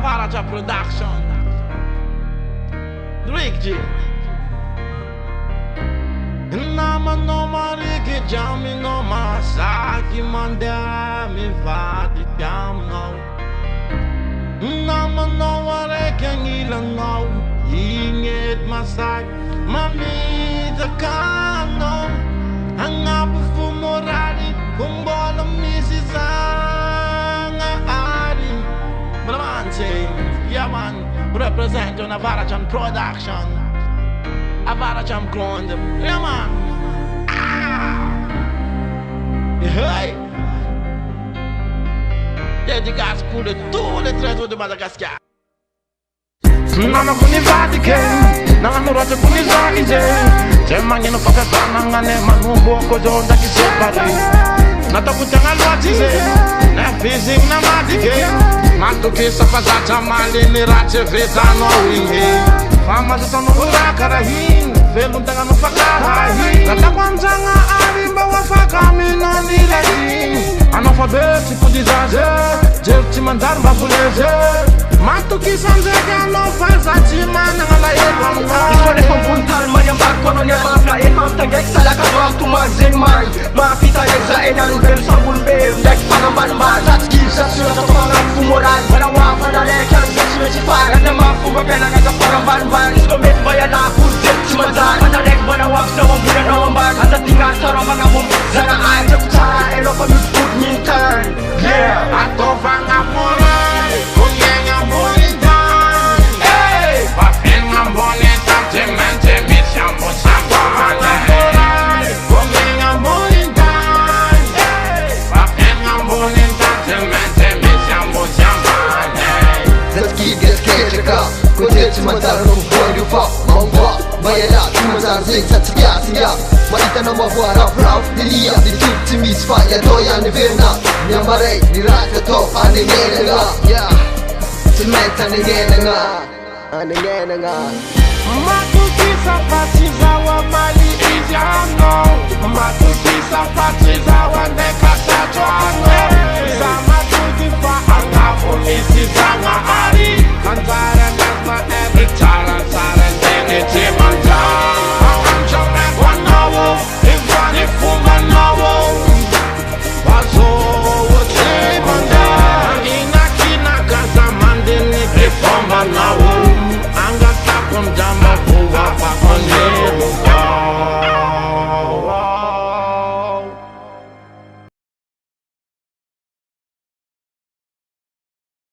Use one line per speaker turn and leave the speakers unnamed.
Avaraja Production. Rick G. Nama no mariki jami no masaki manda mi vadi jam no. Nama no wareke ngila no. Inget masak mami zakano. Hangapu fumorari kumbola misi zanga ari. Braman say, yeah man, represent on Avarajan Production. Avarajan clone them, yeah man. Hey, dedicato pure tous les trésors de Madagascar. Nana kuni vadike, nana rote kuni zaije. Je mangino pakatana ngane manumbo kojo ndaki separe. Nata kutanga lwatize, na fizing na madike. Matuki safazacha mali ni rache veta no winge. Fama zita no urakarahin, velu ndanga no fakarahin. Nata kwanzanga arimba wafaka mina nilezi. Analfabeti kudizaje, jerti mandar mbafuleze. Matuki sanjega no fazatima nangala yelwanga.
Isore pembuntal mayang kononya mafla en maftanggek salaka doang tumazeng man. Mafita yeksa enan bel sabun bel dek panamban man. Tatski sasura sa pangang fumoran. Wala na lekan sasura si far. Anda mafuga pena nga paramban ban. Iskomet bayan na puzet chimazan. Anda dek banawag sa wambuna na wambag. Anda tingas sa mga mum zana ay teputara elo pamutput mintan. Yeah,
ato vanga moral, kunyenga bonitan. Hey, papenga bonitan, temente mishambo sambana. Kunyenga bonitan. Hey, papenga bonitan, temente mishambo sambana.
Zatki geska, kote chimandar no boyu fa, mangwa, bayala chimandar zing satya siya. Maita na mavua raf dilia di tuti misfa ya doya ni verna. Nyamare ni rata to anengena nga, yeah. Cementa anengena nga, anengena nga.
Matuki sapatiza wa mali iziano. Matuki sapatiza wa ndeka sajwano.